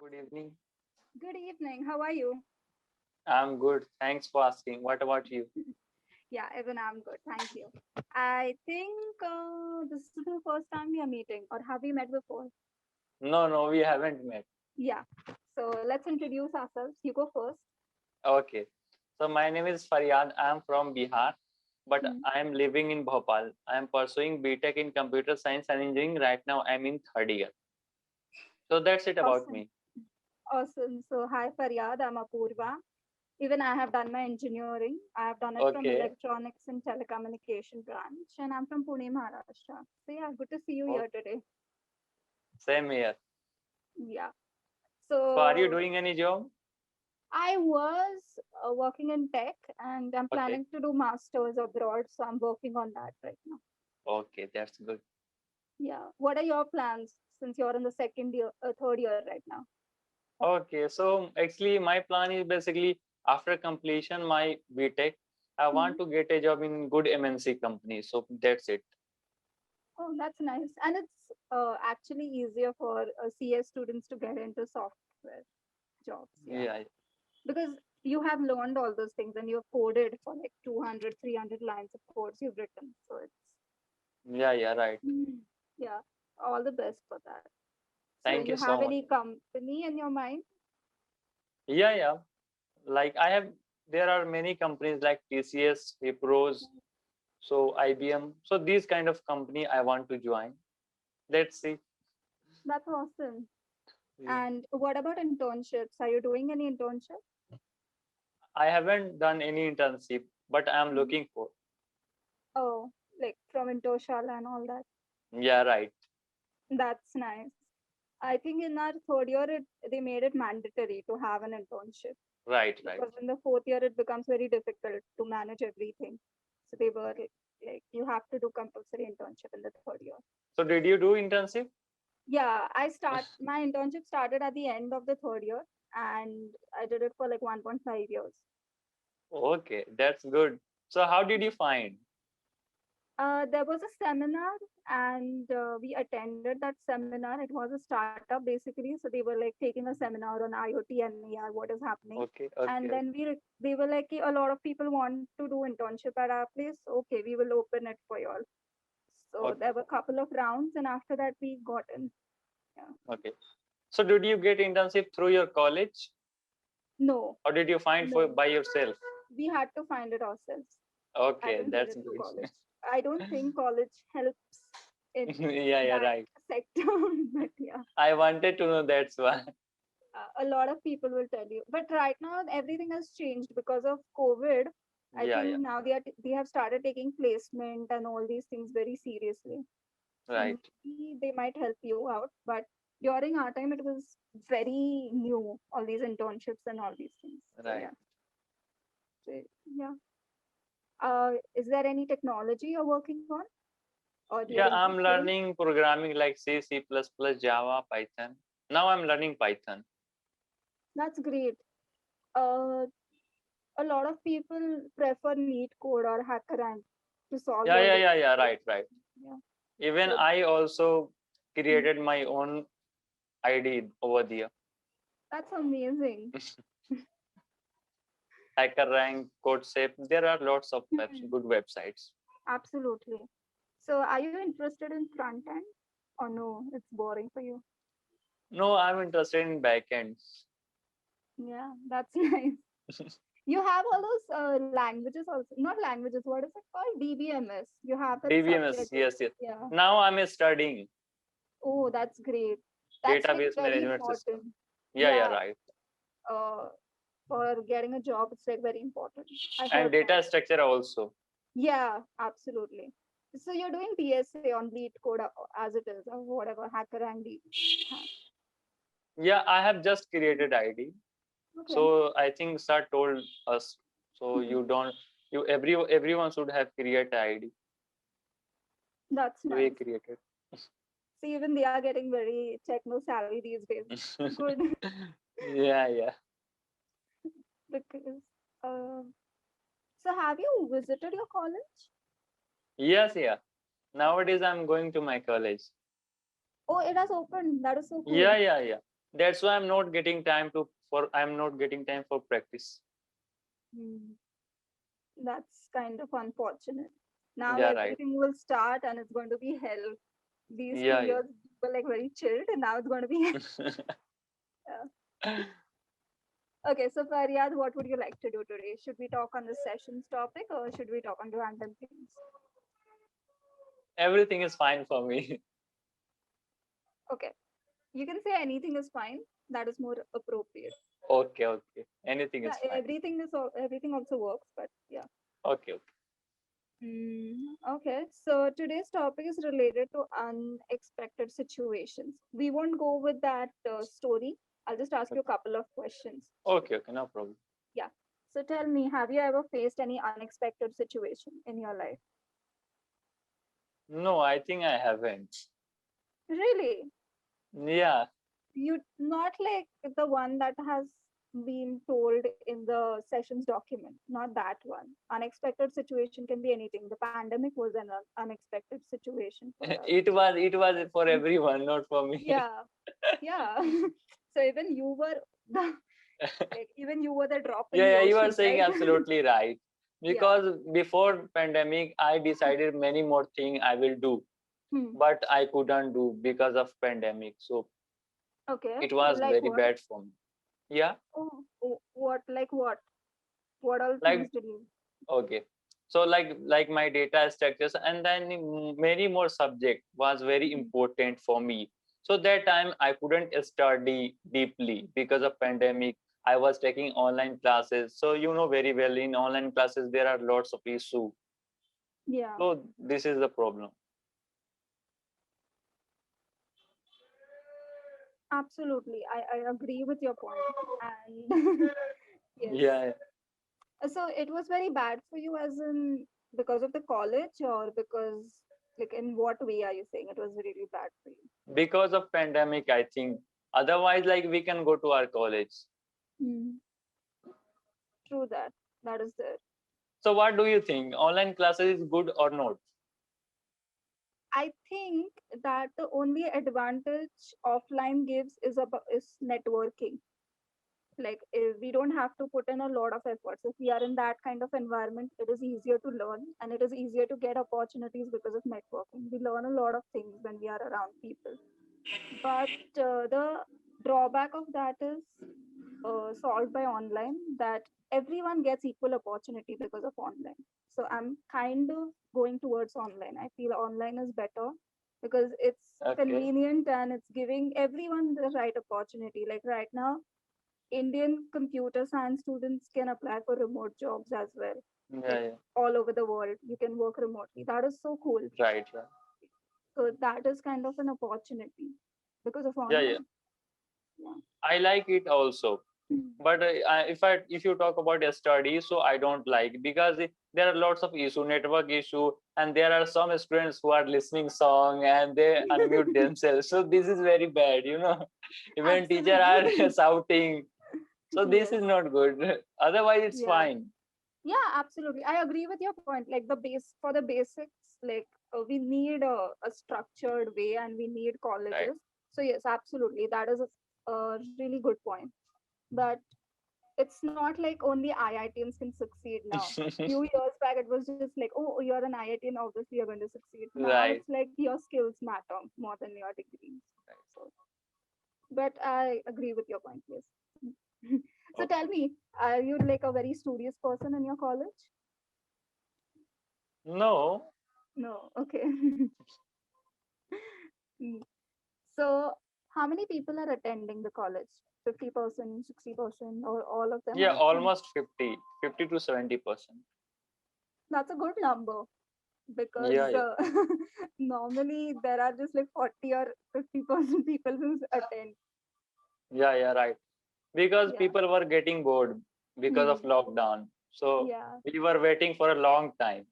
Good evening. Good evening. How are you? I'm good. Thanks for asking. What about you? Yeah, even I'm good. Thank you. I think this is the first time we are meeting, or have we met before? No, no, we haven't met. Yeah. So let's introduce ourselves. You go first. Okay. So my name is Faryad. I'm from Bihar, but Hmm. I am living in Bhopal. I am pursuing BTech in Computer Science and Engineering. Right now, I'm in third year. So that's it about Awesome. me. Awesome. So, hi, Faryad. I'm Apurva. Even I have done my engineering. I have done it from Okay. electronics and telecommunication branch, and I'm from Pune, Maharashtra. So, yeah, good to see you Oh, here today. same here. Yeah. So are you So, doing any job? I was working in tech and I'm Okay. planning to do masters abroad. So I'm working on that right now. Okay, that's good. Yeah. What are your plans since you're in the second year, third year right now? Okay, so actually my plan is basically after completion my BTech, I Hmm. want to get a job in good MNC company. So that's it. Oh, that's nice. And it's actually easier for CS students to get into software jobs. Yeah. Yeah. Because you have learned all those things and you've coded for like 200, 300 lines of codes you've written. So it's, Yeah, yeah, right. mm, yeah, all the best for that. So Thank you you have so much. any company in your mind? Yeah, yeah. Like I have, there are many companies like TCS, Wipros, so IBM. So these kind of company I want to join. Let's see. That's awesome. Yeah. And what about internships? Are you doing any internship? I haven't done any internship, but I'm Mhm. looking for. Oh, like from Intoshala and all that. Yeah, right. That's nice. I think in our third year, they made it mandatory to have an internship Right, right. because in the fourth year, it becomes very difficult to manage everything. So they were like, you have to do compulsory internship in the third year. So did you do internship? Yeah, my internship started at the end of the third year and I did it for like 1.5 years. Okay, that's good. So how did you find? There was a seminar, and we attended that seminar. It was a startup basically, so they were like taking a seminar on IoT and AR, what is happening. Okay, And okay, then they were like, "Ki a lot of people want to do internship at our place. Okay, we will open it for you all." So okay, there were a couple of rounds, and after that we got in. Yeah. okay. So did you get internship through your college, No, or did you find for no, by yourself? we had to find it ourselves. I Okay, didn't get that's it through good. college. I don't think college helps in Yeah, yeah, that right. sector, but yeah. I wanted to know that's why. A lot of people will tell you, but right now everything has changed because of COVID. I Yeah, yeah, think now they have started taking placement and all these things very seriously, so right, maybe they might help you out. But during our time it was very new, all these internships and all these things. So right. yeah. So, yeah. Is there any technology you're working on or you're Yeah, I'm interested in? learning programming like C, C++, Java, Python. Now I'm learning Python. That's great. uh, a lot of people prefer Neat Code or HackerRank to solve Yeah, all yeah, these yeah, yeah, problems. right, right. Yeah. Even So I also mm, created my own ID over there. that's amazing. HackerRank, CodeSafe. There are lots of Hmm. good websites. Absolutely. So are you interested in front end or no? It's boring for you. No, I'm interested in backends. Yeah, that's nice. You have all those languages also. Not languages. What is it called? DBMS. You have that DBMS, subject. yes, yes. Yeah. Now I'm studying Oh, that's great. That's like database very management system. important. Yeah, yeah, Yeah. right. Uh, for getting a job, it's like very important. I And heard that. data structure also. Yeah, absolutely. So you're doing DSA on Lead Code as it is, or whatever, Hacker and Lead. Yeah, I have just created ID. Okay. So I think sir told us. So Hmm. you don't you everyone should have created ID. That's So he nice. created. So even they are getting very techno savvy these days. Good. Yeah, yeah. Because uh, so have you visited your college? Yes, yeah. Nowadays I'm going to my college. Oh, it has opened. That is so cool. Yeah, yeah, yeah. That's why I'm not getting time for practice. Hmm. That's kind of unfortunate. Now Yeah, right. everything will start and it's going to be hell. These Yeah, 2 years were like very chilled, and now it's going to be yeah. yeah. Okay, so Faryad, what would you like to do today? Should we talk on the sessions topic or should we talk on random things? Everything is fine for me. Okay, you can say anything is fine. That is more appropriate. Okay, okay. Anything Yeah, is fine. everything also works, but yeah. Okay, okay. Okay, so today's topic is related to unexpected situations. We won't go with that story. I'll just ask you a couple of questions. Okay, okay, no problem. Yeah. So tell me, have you ever faced any unexpected situation in your life? No, I think I haven't. Really? Yeah. You not like the one that has been told in the sessions document, not that one. Unexpected situation can be anything. The pandemic was an unexpected situation for us. It was for everyone, not for me. Yeah, yeah. So even you were the even you were the drop in Yeah, the yeah, you are ocean, saying right? absolutely right. Yeah. Because before pandemic, I decided many more things I will do, Hmm. but I couldn't do because of pandemic. So Okay. it was Like very what? bad for me. Yeah, What? Like what? What all like things did you? okay. So like my data structures and then many more subject was very Hmm. important for me. So that time I couldn't study deeply because of pandemic. I was taking online classes. So you know very well in online classes there are lots of issue. Yeah. So this is the problem. Absolutely. I agree with your point. And yes. Yeah, So it was very bad for you as in because of the college or because like in what way are you saying it was really bad for you? because of pandemic I think. Otherwise like we can go to our college. Hmm. True that. That is there. So what do you think? Online classes is good or not? I think that the only advantage offline gives is networking. Like we don't have to put in a lot of efforts. If we are in that kind of environment, it is easier to learn and it is easier to get opportunities because of networking. We learn a lot of things when we are around people. But the drawback of that is solved by online, that everyone gets equal opportunity because of online. So I'm kind of going towards online. I feel online is better because it's Okay. convenient and it's giving everyone the right opportunity. Like right now, Indian computer science students can apply for remote jobs as well. Yeah, Like yeah. all over the world, you can work remotely. That is so cool. Right, right. So that is kind of an opportunity because of Yeah, yeah. online. Yeah. I like it also. But if you talk about a study, so I don't like because there are lots of issue, network issue, and there are some students who are listening song and they unmute themselves. So this is very bad, you know. Even teacher are Absolutely. shouting. So this Yes. is not good. Otherwise, it's Yeah. fine. Yeah, absolutely. I agree with your point. Like the base for the basics, like we need a structured way and we need Right. colleges. So yes, absolutely. That is a really good point. But it's not like only IITians can succeed now. Few years back, it was just like, oh, you're an IITian, obviously you're going to succeed. Now Right. it's like your skills matter more than your degrees. So, but I agree with your point, yes. So tell Okay. me, are you like a very studious person in your college? No. No, okay. Mm. So, how many people are attending the college? 50%, 60%, or all of them Yeah, are attending? almost 50 to 70%. That's a good number Yeah, because yeah. normally there are just like 40 or 50% people who attend. Yeah, yeah, right. Because Yeah. people were getting bored because of Hmm. lockdown. So Yeah. we were waiting for a long time.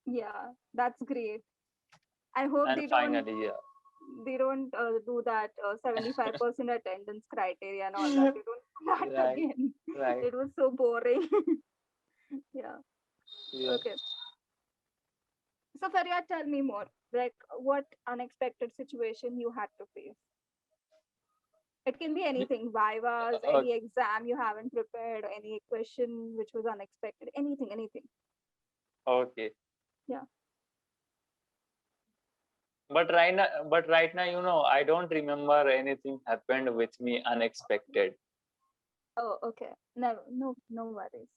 Yeah. That's great. I hope And finally, yeah. they don't do that 75% attendance criteria and all that. They don't do that Right, again. right. It was so boring. Yeah. Yeah. Okay. So Faria, tell me more. Like what unexpected situation you had to face? It can be anything, vivas, Uh, any exam you haven't prepared, any question which was unexpected, anything, anything. okay. Yeah. But right now, I don't remember anything happened with me unexpected. Oh, okay. No, no, no worries.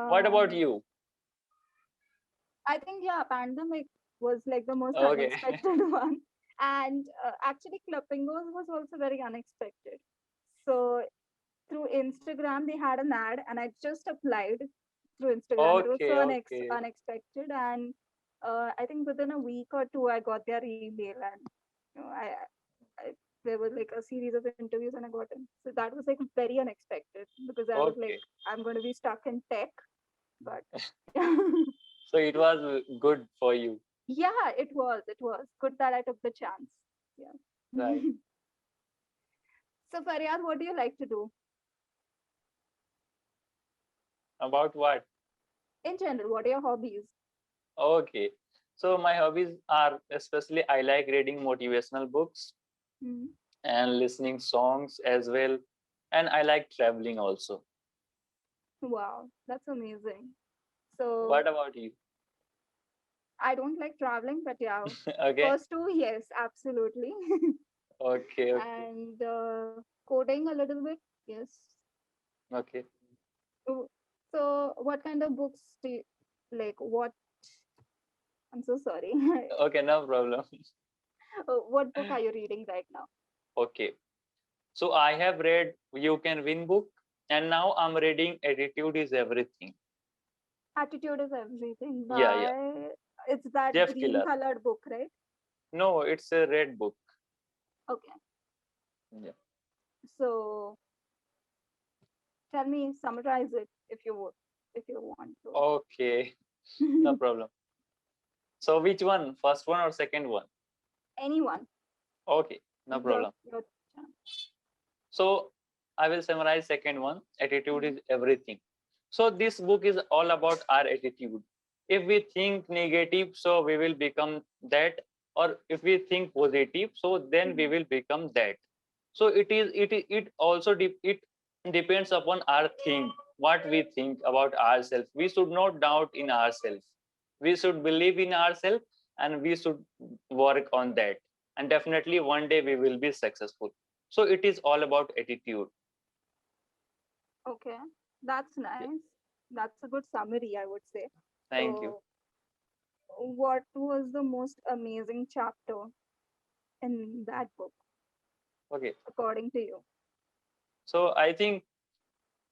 What about Um, you? I think yeah, pandemic was like the most Okay. unexpected one, and actually Cluppingos was also very unexpected. So through Instagram, they had an ad, and I just applied through Instagram. It was so Okay, okay. unexpected, and I think within a week or two, I got their email, and I there was like a series of interviews, and I got in. So that was like very unexpected because I was like, Okay. I'm going to be stuck in tech, but So it was good for you, yeah, it was. It was good that I took the chance. Yeah. right? So Faryad, what do you like to do About what? in general? What are your hobbies? Okay. So my hobbies are especially I like reading motivational books Hmm. and listening songs as well. And I like traveling also. Wow, that's amazing. So What about you? I don't like traveling, but yeah, Okay. first two, yes, absolutely. Okay, okay, And coding a little bit, yes. okay. Oh, so what kind of books do you like? What? I'm so sorry. Okay, no problem. What book are you reading right now? Okay. So I have read You Can Win book, and now I'm reading Attitude is Everything. Attitude is Everything Yeah, yeah. by, it's that Jeff green Killer. colored book, right? No, it's a red book. Okay. Yeah. So tell me, summarize it if you would, if you want Okay, no to. problem. So which one? First one or second one? Anyone, Okay, no your problem. your chance. So I will summarize second one. Attitude Mhm. is everything. So this book is all about our attitude. If we think negative, so we will become that, or if we think positive, so then we Mhm. will become that. So it also it depends upon our think, what we think about ourselves. We should not doubt in ourselves. We should believe in ourselves, and we should work on that. And definitely one day we will be successful. So it is all about attitude. Okay, that's Yeah. nice. That's a good summary, I would say. Thank you. So, what was the most amazing chapter in that book, Okay. according to you? So I think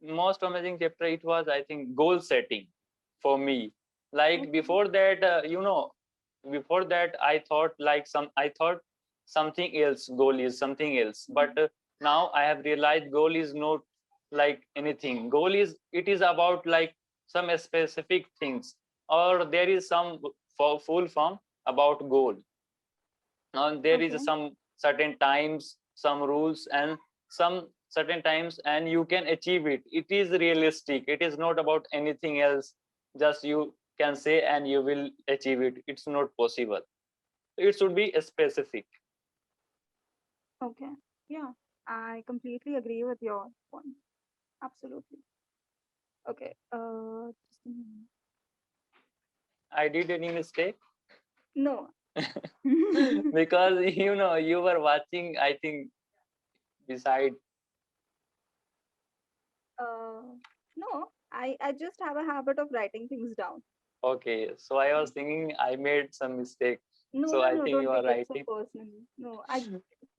most amazing chapter it was, I think, goal setting for me. Like Okay. before that, before that I thought something else. Goal is something else. But Mhm. now I have realized goal is not like anything. Goal is it is about like some specific things, or there is some for full form about goal. Now there is Okay. some certain times, some rules, and some certain times, and you can achieve it. It is realistic. It is not about anything else. Just you can say and you will achieve it. It's not possible. It should be specific. Okay. Yeah, I completely agree with your point. Absolutely. Okay. Just a minute. I did any mistake? No. Because you were watching, I think, beside. uh, no. I just have a habit of writing things down. Okay, so I Yeah. was thinking I made some mistake. No, So no, I no. think you Don't are take it so writing. personally. No, I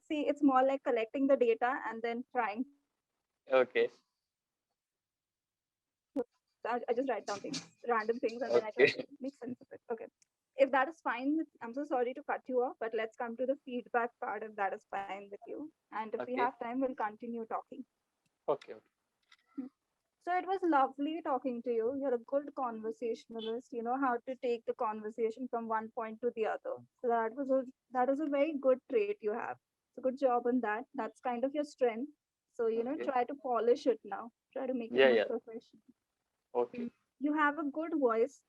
see. It's more like collecting the data and then trying to Okay, I just write down things, random things, and then I try okay, to make sense of it. Okay. If that is fine with, I'm so sorry to cut you off, but let's come to the feedback part if that is fine with you. And if we have okay, time, we'll continue talking. okay, Hmm. So it was lovely talking to you. You're a good conversationalist. You know how to take the conversation from one point to the other. So that is a very good trait you have. So good job on that. That's kind of your strength. So okay. try to polish it now. Try to make it Yeah, more yeah. professional. Okay. You have a good voice.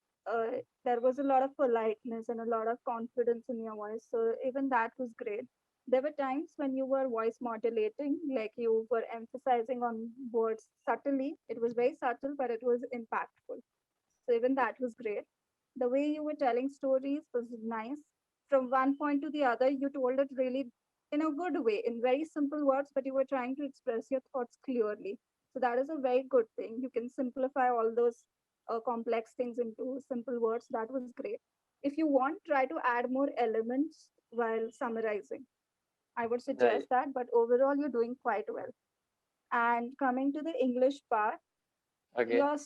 There was a lot of politeness and a lot of confidence in your voice. So even that was great. There were times when you were voice modulating, like you were emphasizing on words subtly. It was very subtle, but it was impactful. So even that was great. The way you were telling stories was nice. From one point to the other, you told it really in a good way, in very simple words, but you were trying to express your thoughts clearly. So that is a very good thing. You can simplify all those complex things into simple words. That was great. If you want, try to add more elements while summarizing. I would Right. suggest that, but overall, you're doing quite well. And coming to the English part, Okay. your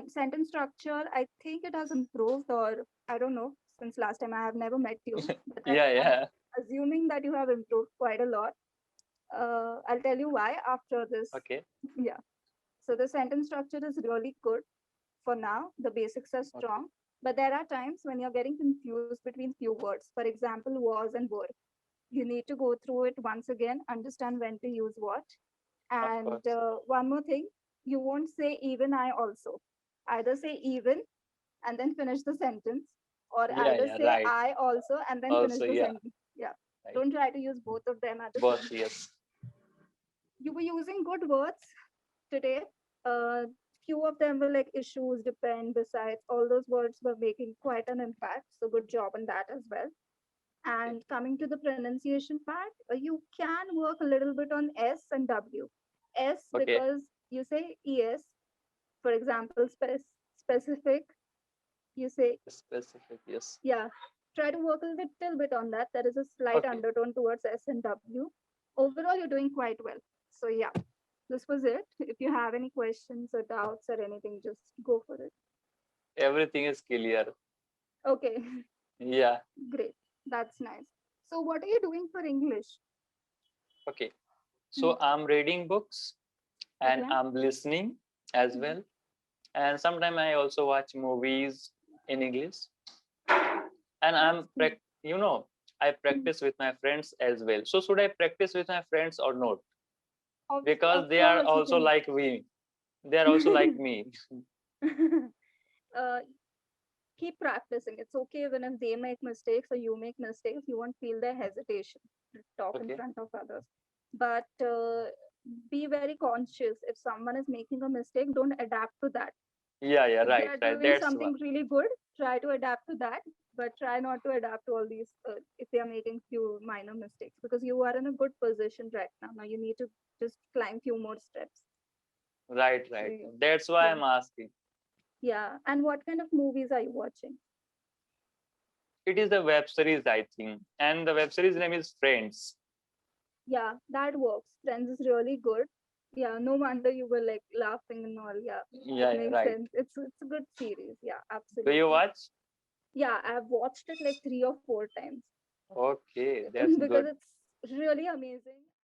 sentence structure, I think it has improved, or I don't know, since last time I have never met you, but Yeah, I'm yeah. assuming that you have improved quite a lot. I'll tell you why after this. Okay. Yeah. So the sentence structure is really good for now. The basics are Okay. strong, but there are times when you're getting confused between few words. For example, was and were. You need to go through it once again, understand when to use what. Of And course. one more thing, you won't say even I also. Either say even and then finish the sentence, or Yeah, either yeah. say Right. I also and then finish Also, the yeah. sentence. Yeah. Right. Don't try to use both of them at the Both, same time. yes. You were using good words today. Uh, few of them were like issues, depend, besides. All those words were making quite an impact. So good job on that as well. Okay. And coming to the pronunciation part, you can work a little bit on S and W. S Okay. because you say ES, for example, specific, you say, Specific, yes. yeah, try to work a little bit on that. There is a slight Okay. undertone towards S and W. Overall, you're doing quite well. So, yeah, this was it. If you have any questions or doubts or anything, just go for it. Everything is clear. Okay, Yeah. great. That's nice. So, what are you doing for English? Okay. Hmm. So I'm reading books and Okay. I'm listening as Hmm. well. And sometimes I also watch movies in English. And That's great. I Hmm. practice with my friends as well. So should I practice with my friends or not? Of Because they are course, you also can. like me. They are also like me. uh, keep practicing. It's okay even if they make mistakes or you make mistakes, you won't feel their hesitation to talk in Okay. front of others. But be very conscious. If someone is making a mistake, don't adapt to that. Yeah, yeah, If they right, are right. doing That's what. something really good, try to adapt to that. But try not to adapt to all these if they are making few minor mistakes, because you are in a good position right now. Now you need to just climb few more steps. Right, So right. That's why yeah, I'm asking. yeah. And what kind of movies are you watching? It is a web series, I think. And the web series name is Friends. Yeah, that works. Friends is really good. Yeah, no wonder you were like laughing and all. Yeah, it Yeah, yeah, makes right. sense. It's a good series. Yeah, Do you absolutely. watch? Yeah, I've watched it like 3 or 4 times Okay, that's because good. it's really amazing.